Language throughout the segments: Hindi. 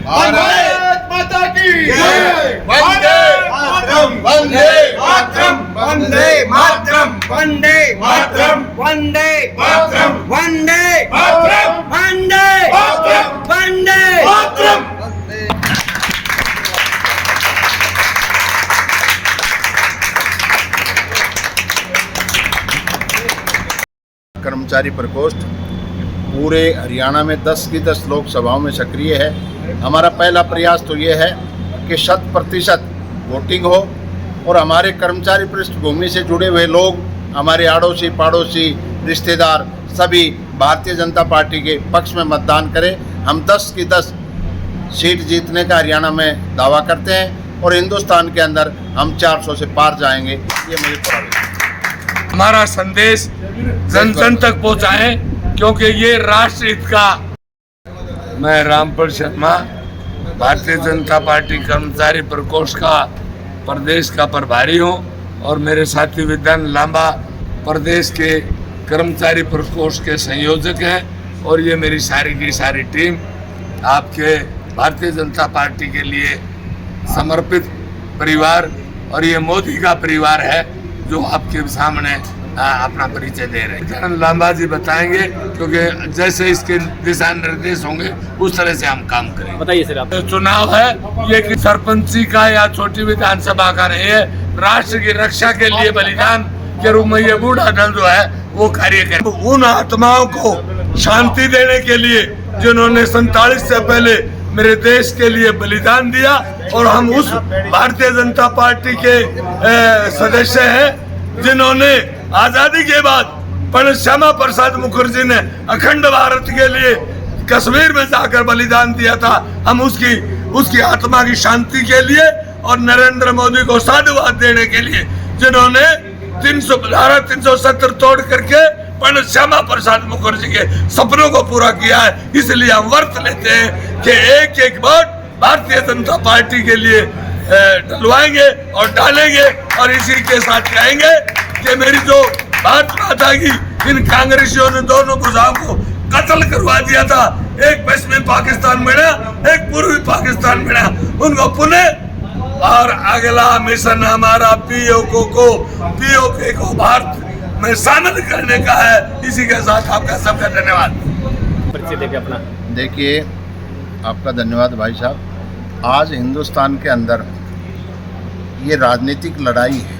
भारत माता की जय। वंदे मातरम, वंदे मातरम, वंदे मातरम, वंदे मातरम, वंदे मातरम, वंदे मातरम, वंदे मातरम, वंदे मातरम। कर्मचारी प्रकोष्ठ पूरे हरियाणा में 10 की 10 लोकसभाओं में सक्रिय है। हमारा पहला प्रयास तो ये है कि 100% वोटिंग हो और हमारे कर्मचारी पृष्ठभूमि से जुड़े हुए लोग, हमारे आड़ोसी पड़ोसी रिश्तेदार सभी भारतीय जनता पार्टी के पक्ष में मतदान करें। हम 10 की 10 सीट जीतने का हरियाणा में दावा करते हैं और हिंदुस्तान के अंदर हम 400 से पार जाएंगे, ये मुझे पूरा विश्वास। हमारा संदेश जन जन तक पहुंचाएं, क्योंकि ये राष्ट्र हित का। मैं रामपुर शर्मा, भारतीय जनता पार्टी कर्मचारी प्रकोष्ठ का प्रदेश का प्रभारी हूं और मेरे साथी विद्यान लांबा प्रदेश के कर्मचारी प्रकोष्ठ के संयोजक हैं और ये मेरी सारी की सारी टीम आपके भारतीय जनता पार्टी के लिए समर्पित परिवार और ये मोदी का परिवार है जो आपके सामने अपना परिचय दे रहे हैं। लांबा जी बताएंगे, क्योंकि जैसे इसके दिशा निर्देश होंगे उस तरह से हम काम करेंगे। बताइए सर आप। चुनाव है ये कि सरपंची का या छोटी विधानसभा का नहीं है, राष्ट्र की रक्षा के लिए बलिदान के रूप में ये बूढ़ा दल जो है वो कार्य करे। उन आत्माओं को शांति देने के लिए जिन्होंने 47 से पहले मेरे देश के लिए बलिदान दिया, और हम उस भारतीय जनता पार्टी के सदस्य हैं जिन्होंने आजादी के बाद पंडित श्यामा प्रसाद मुखर्जी ने अखंड भारत के लिए कश्मीर में जाकर बलिदान दिया था। हम उसकी आत्मा की शांति के लिए और नरेंद्र मोदी को साधुवाद देने के लिए जिन्होंने 370 तोड़ करके पंडित श्यामा प्रसाद मुखर्जी के सपनों को पूरा किया है, इसलिए हम वर्त लेते हैं कि एक एक वोट भारतीय जनता पार्टी के लिए डलवाएंगे और डालेंगे, और इसी के साथ कहेंगे कि मेरी जो भारत माता की इन कांग्रेसियों ने दोनों भुजाओं को कत्ल करवा दिया था, एक पश्चिमी पाकिस्तान में ना एक पूर्वी पाकिस्तान में ना, उनको पुनः और अगला मिशन हमारा पीओके को भारत में शामिल करने का है। इसी के साथ आपका सबका धन्यवाद। परिचय देके अपना। देखिए, आपका धन्यवाद भाई साहब। आज हिंदुस्तान के अंदर ये राजनीतिक लड़ाई है,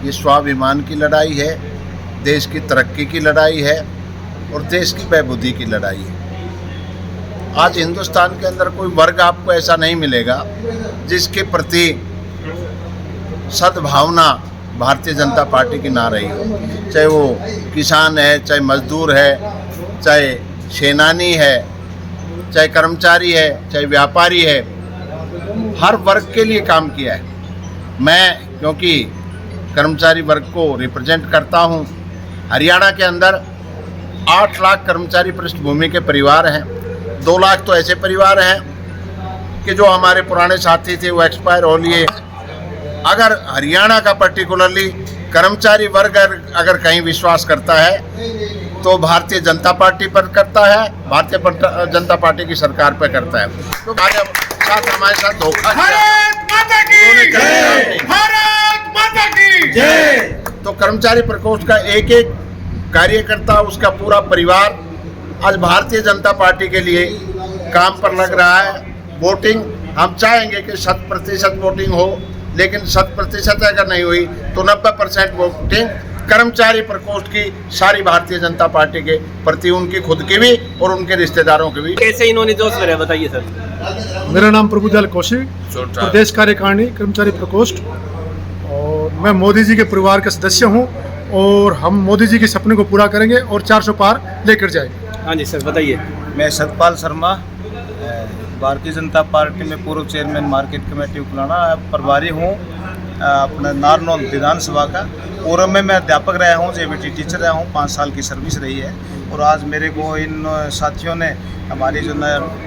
ये स्वाभिमान की लड़ाई है, देश की तरक्की की लड़ाई है और देश की बहबूदी की लड़ाई है। आज हिंदुस्तान के अंदर कोई वर्ग आपको ऐसा नहीं मिलेगा जिसके प्रति सद्भावना भारतीय जनता पार्टी की ना रही हो, चाहे वो किसान है, चाहे मजदूर है, चाहे सेनानी है, चाहे कर्मचारी है, चाहे व्यापारी है, हर वर्ग के लिए काम किया है। मैं क्योंकि कर्मचारी वर्ग को रिप्रेजेंट करता हूं, हरियाणा के अंदर 8 लाख कर्मचारी पृष्ठभूमि के परिवार हैं। 2 लाख तो ऐसे परिवार हैं कि जो हमारे पुराने साथी थे वो एक्सपायर हो लिए। अगर हरियाणा का पर्टिकुलरली कर्मचारी वर्ग अगर कहीं विश्वास करता है तो भारतीय जनता पार्टी पर करता है, भारतीय जनता पार्टी की सरकार पर करता है। तो हमारे साथ धोखा किया। तो कर्मचारी प्रकोष्ठ का एक एक कार्यकर्ता, उसका पूरा परिवार आज भारतीय जनता पार्टी के लिए काम पर लग रहा है। वोटिंग हम चाहेंगे कि 100% वोटिंग हो, लेकिन 100% अगर नहीं हुई तो 90% वोटिंग कर्मचारी प्रकोष्ठ की सारी भारतीय जनता पार्टी के प्रति, उनकी खुद की भी और उनके रिश्तेदारों की भी। कैसे इन्होंने जोश भरा, बताइए सर। मेरा नाम प्रभुदयाल कौशिक, प्रदेश कार्यकारिणी कर्मचारी प्रकोष्ठ, और मैं मोदी जी के परिवार का सदस्य हूं और हम मोदी जी के सपने को पूरा करेंगे और 400 पार लेकर जाएंगे। हाँ जी सर, बताइए। मैं सतपाल शर्मा, भारतीय जनता पार्टी में पूर्व चेयरमैन मार्केट कमेटी उकलाना प्रभारी हूँ अपना नारनौल विधानसभा का। पूर्व में मैं अध्यापक रहा हूँ, जेबीटी टीचर रहा हूँ, 5 साल की सर्विस रही है। और आज मेरे को इन साथियों ने, हमारी जो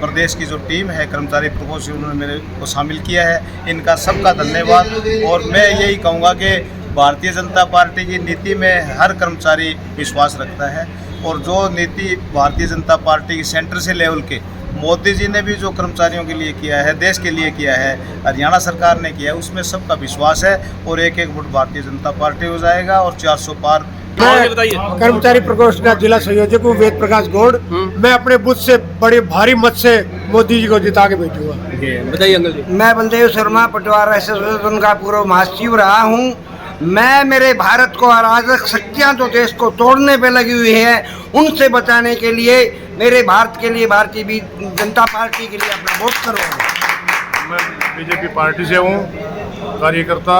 प्रदेश की जो टीम है कर्मचारी प्रकोष्ठ, उन्होंने मेरे को शामिल किया है, इनका सबका धन्यवाद। और मैं यही कहूँगा कि भारतीय जनता पार्टी की नीति में हर कर्मचारी विश्वास रखता है, और जो नीति भारतीय जनता पार्टी की सेंटर से लेवल के मोदी जी ने भी जो कर्मचारियों के लिए किया है, देश के लिए किया है, हरियाणा सरकार ने किया है, उसमें सबका विश्वास है और एक एक वोट भारतीय जनता पार्टी हो जाएगा और 400 पार। मैं बताइए। कर्मचारी प्रकोष्ठ का जिला संयोजक हूँ वेद प्रकाश गौड़। मैं अपने बूथ से बड़े भारी मत से मोदी जी को जिता के भेजूंगा। बताइए अंकल जी। मैं बलदेव शर्मा पटवार एसोसिएशन का पूर्व महासचिव रहा हूँ। मैं मेरे भारत को अराजक शक्तियाँ जो देश को तोड़ने पे लगी हुई हैं उनसे बचाने के लिए मेरे भारत के लिए भारतीय जनता पार्टी के लिए अपना वोट करूँगा। मैं बीजेपी पार्टी से हूँ, कार्यकर्ता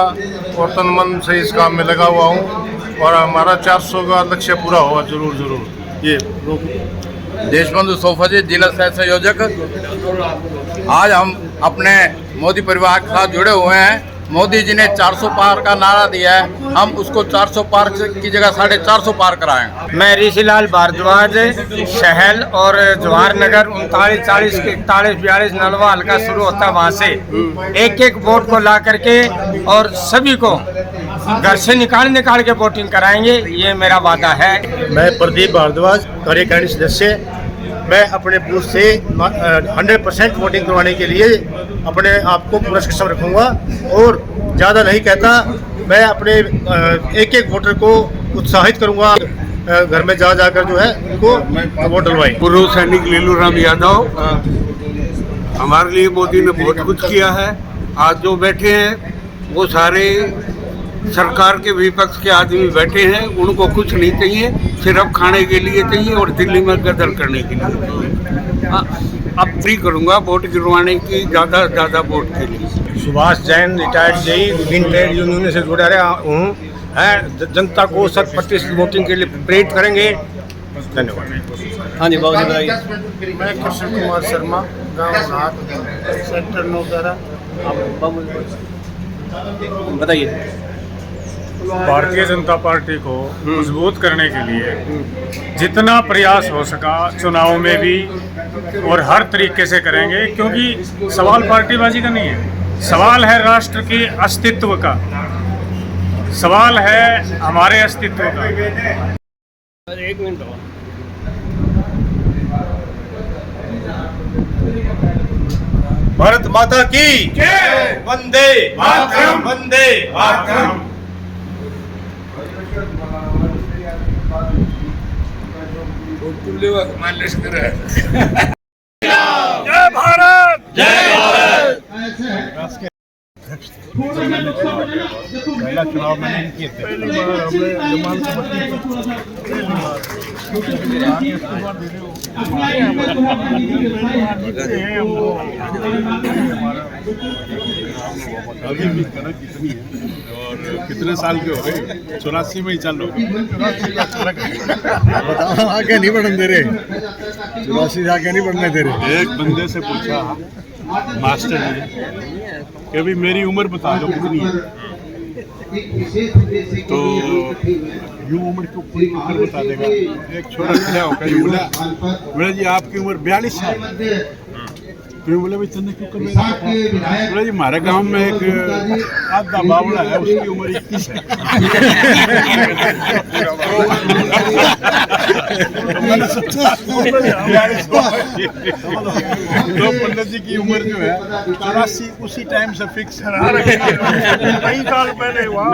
और तन मन से इस काम में लगा हुआ हूँ और हमारा 400 का लक्ष्य पूरा होगा जरूर जरूर। ये देशबंधु सोफाजी, जिला सह संयोजक। आज हम अपने मोदी परिवार के साथ जुड़े हुए हैं। मोदी जी ने 400 पार का नारा दिया है, हम उसको 400 पार की जगह 450 पार कराएंगे। मैं ऋषिलाल भारद्वाज शहल और जवाहर नगर 39 40 41 42 नलवा हल्का शुरू होता है, वहाँ से एक एक वोट को ला करके और सभी को घर से निकाल के वोटिंग कराएंगे, ये मेरा वादा है। मैं प्रदीप भारद्वाज, कार्यकारिणी सदस्य। मैं अपने बूथ से 100% वोटिंग करवाने के लिए अपने आप को पूरा सक्षम रखूँगा और ज़्यादा नहीं कहता, मैं अपने एक एक वोटर को उत्साहित करूँगा घर में जा जाकर जो है उनको वोट डलवाएं। पूर्व सैनिक लीलू राम यादव। हमारे लिए मोदी ने बहुत कुछ किया है। आज जो बैठे हैं वो सारे सरकार के विपक्ष के आदमी बैठे हैं, उनको कुछ नहीं चाहिए, सिर्फ खाने के लिए चाहिए और दिल्ली में गदर करने के लिए। अब फ्री करूंगा वोट गिरवाने की, ज़्यादा से ज़्यादा वोट के लिए। सुभाष जैन, रिटायर्ड जेई, विभिन्न ट्रेड यूनियन से जुड़ा रहा हूँ। जनता को 100% वोटिंग के लिए प्रेरित करेंगे। धन्यवाद। हाँ जी बाबू जी बताइए। मैं कृष्ण कुमार शर्मा, गाँव नाथ, सेक्टर 9 द्वारा। बाबू बताइए। भारतीय जनता पार्टी को मजबूत करने के लिए जितना प्रयास हो सका चुनाव में भी और हर तरीके से करेंगे, क्योंकि सवाल पार्टीबाजी का नहीं है, सवाल है राष्ट्र के अस्तित्व का, सवाल है हमारे अस्तित्व का। एक मिनट भारत माता की जय। वंदे मातरम। वंदे मातरम। जय भारत। जय भारत। पहला चुनाव मैंने किए थे, पहली बार हमने जमाल अभी भी कनक कितनी है और कितने साल के हो गए? 84 में ही चल रहे। बताओ, आगे नहीं बढ़ने दे रहे, 84 से आगे नहीं बढ़ने दे रहे। एक बंदे से पूछा मास्टर ने कि अभी मेरी उम्र बता दो कितनी है, तो यूँ उम्र को कोई उम्र बता देगा। एक छोटा खड़ा होकर बोला जी आपकी उम्र 42 साल। फिर बोले भाई चंदा क्यों कर बोला जी हमारे गांव में एक आधा बावड़ा है, उसकी उम्र 21 है। तो पंडित जी की उम्र जो है 84 उसी टाइम से फिक्स है। कई साल पहले हुआ।